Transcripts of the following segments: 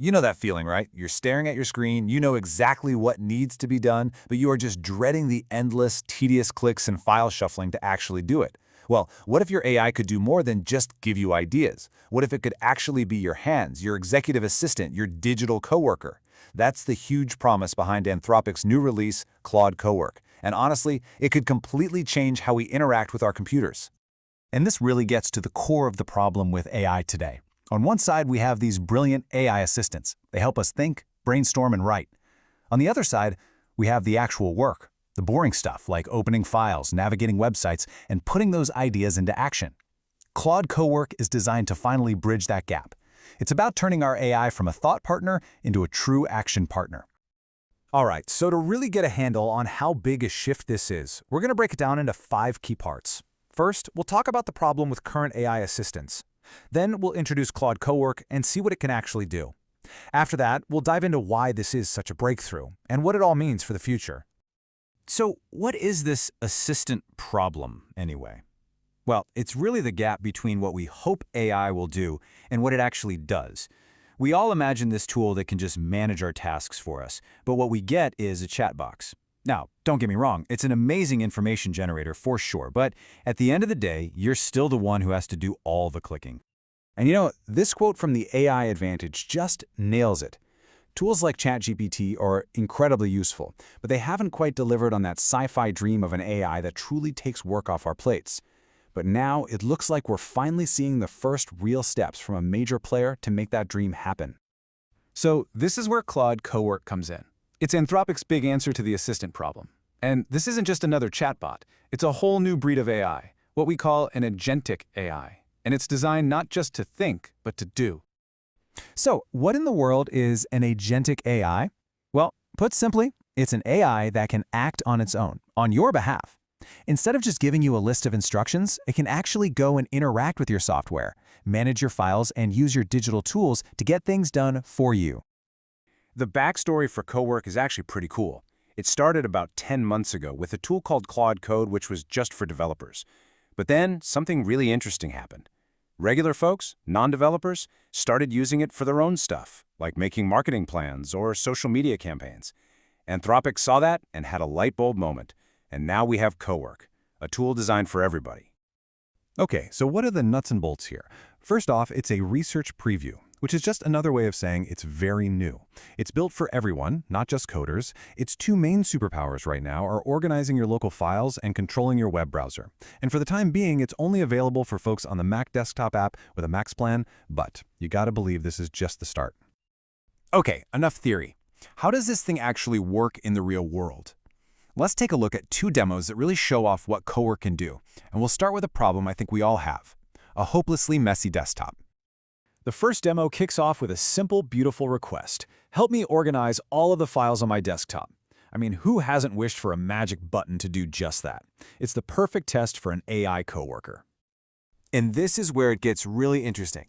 You know that feeling, right? You're staring at your screen, you know exactly what needs to be done, but you are just dreading the endless, tedious clicks and file shuffling to actually do it. Well, what if your AI could do more than just give you ideas? What if it could actually be your hands, your executive assistant, your digital coworker? That's the huge promise behind Anthropic's new release, Claude Co-work. And honestly, it could completely change how we interact with our computers. And this really gets to the core of the problem with AI today. On one side, we have these brilliant AI assistants. They help us think, brainstorm, and write. On the other side, we have the actual work, the boring stuff like opening files, navigating websites, and putting those ideas into action. Claude Co-work is designed to finally bridge that gap. It's about turning our AI from a thought partner into a true action partner. All right, so to really get a handle on how big a shift this is, we're going to break it down into 5 key parts. First, we'll talk about the problem with current AI assistants. Then we'll introduce Claude Co-work and see what it can actually do. After that, we'll dive into why this is such a breakthrough and what it all means for the future. So what is this assistant problem, anyway? Well, it's really the gap between what we hope AI will do and what it actually does. We all imagine this tool that can just manage our tasks for us, but what we get is a chat box. Now, don't get me wrong, it's an amazing information generator for sure, but at the end of the day, you're still the one who has to do all the clicking. And you know, this quote from the AI Advantage just nails it. Tools like ChatGPT are incredibly useful, but they haven't quite delivered on that sci-fi dream of an AI that truly takes work off our plates. But now it looks like we're finally seeing the first real steps from a major player to make that dream happen. So this is where Claude Co-work comes in. It's Anthropic's big answer to the assistant problem. And this isn't just another chatbot. It's a whole new breed of AI, what we call an agentic AI. And it's designed not just to think, but to do. So what in the world is an agentic AI? Well, put simply, it's an AI that can act on its own, on your behalf. Instead of just giving you a list of instructions, it can actually go and interact with your software, manage your files, and use your digital tools to get things done for you. The backstory for Co-work is actually pretty cool. It started about 10 months ago with a tool called Claude Code, which was just for developers. But then something really interesting happened. Regular folks, non-developers, started using it for their own stuff, like making marketing plans or social media campaigns. Anthropic saw that and had a light bulb moment. And now we have Co-work, a tool designed for everybody. Okay, so what are the nuts and bolts here? First off, it's a research preview, which is just another way of saying it's very new. It's built for everyone, not just coders. Its 2 main superpowers right now are organizing your local files and controlling your web browser. And for the time being, it's only available for folks on the Mac desktop app with a Max plan, but you gotta believe this is just the start. Okay, enough theory. How does this thing actually work in the real world? Let's take a look at 2 demos that really show off what Co-work can do. And we'll start with a problem I think we all have, a hopelessly messy desktop. The first demo kicks off with a simple, beautiful request. Help me organize all of the files on my desktop. I mean, who hasn't wished for a magic button to do just that? It's the perfect test for an AI coworker. And this is where it gets really interesting.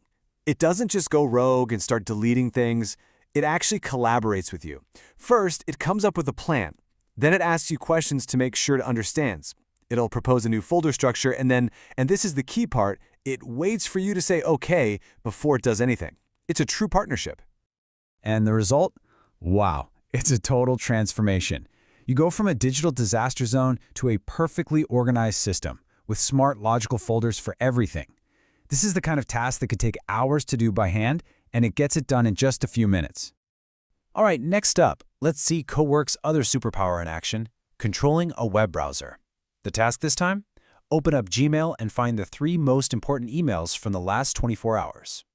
It doesn't just go rogue and start deleting things. It actually collaborates with you. First, it comes up with a plan. Then it asks you questions to make sure it understands. It'll propose a new folder structure, and this is the key part, it waits for you to say okay before it does anything. It's a true partnership. And the result? Wow, it's a total transformation. You go from a digital disaster zone to a perfectly organized system with smart, logical folders for everything. This is the kind of task that could take hours to do by hand, and it gets it done in just a few minutes. All right, next up, let's see Co-work's other superpower in action, controlling a web browser. The task this time? Open up Gmail and find the 3 most important emails from the last 24 hours.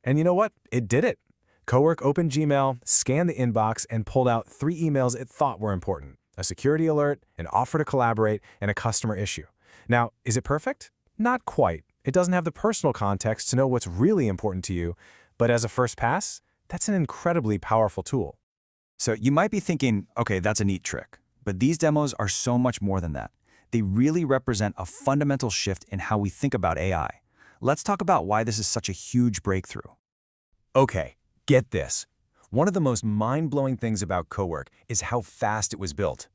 And you know what? It did it. Co-work opened Gmail, scanned the inbox, and pulled out 3 emails it thought were important: a security alert, an offer to collaborate, and a customer issue. Now, is it perfect? Not quite. It doesn't have the personal context to know what's really important to you, but as a first pass, that's an incredibly powerful tool. So you might be thinking, okay, that's a neat trick, but these demos are so much more than that. They really represent a fundamental shift in how we think about AI. Let's talk about why this is such a huge breakthrough. Okay, get this. One of the most mind-blowing things about Co-work is how fast it was built.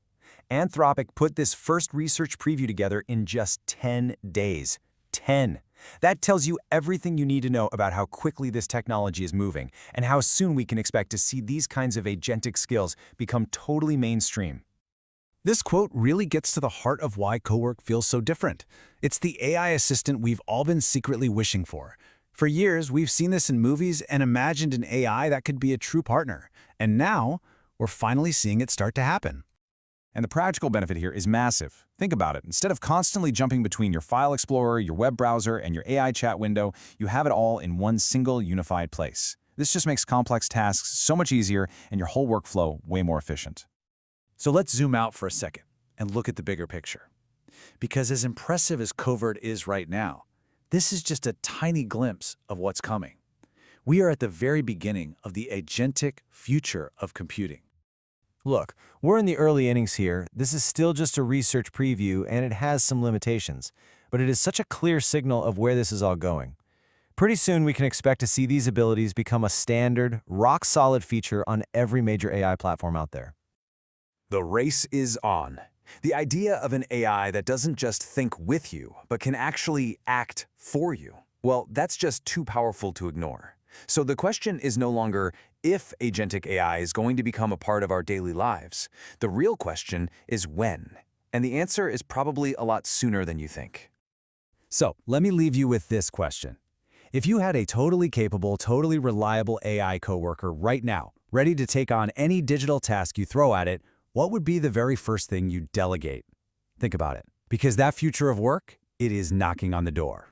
Anthropic put this first research preview together in just 10 days. 10. That tells you everything you need to know about how quickly this technology is moving and how soon we can expect to see these kinds of agentic skills become totally mainstream. This quote really gets to the heart of why Cowork feels so different. It's the AI assistant we've all been secretly wishing for. For years, we've seen this in movies and imagined an AI that could be a true partner. And now, we're finally seeing it start to happen. And the practical benefit here is massive. Think about it. Instead of constantly jumping between your file explorer, your web browser, and your AI chat window, you have it all in one single unified place. This just makes complex tasks so much easier and your whole workflow way more efficient. So let's zoom out for a second and look at the bigger picture. Because as impressive as Covert is right now, this is just a tiny glimpse of what's coming. We are at the very beginning of the agentic future of computing. Look, we're in the early innings here. This is still just a research preview, and it has some limitations. But it is such a clear signal of where this is all going. Pretty soon, we can expect to see these abilities become a standard, rock-solid feature on every major AI platform out there. The race is on. The idea of an AI that doesn't just think with you, but can actually act for you. Well, that's just too powerful to ignore. So the question is no longer if agentic AI is going to become a part of our daily lives. The real question is when. And the answer is probably a lot sooner than you think. So let me leave you with this question. If you had a totally capable, totally reliable AI coworker right now, ready to take on any digital task you throw at it, what would be the very first thing you delegate? Think about it. Because that future of work, it is knocking on the door.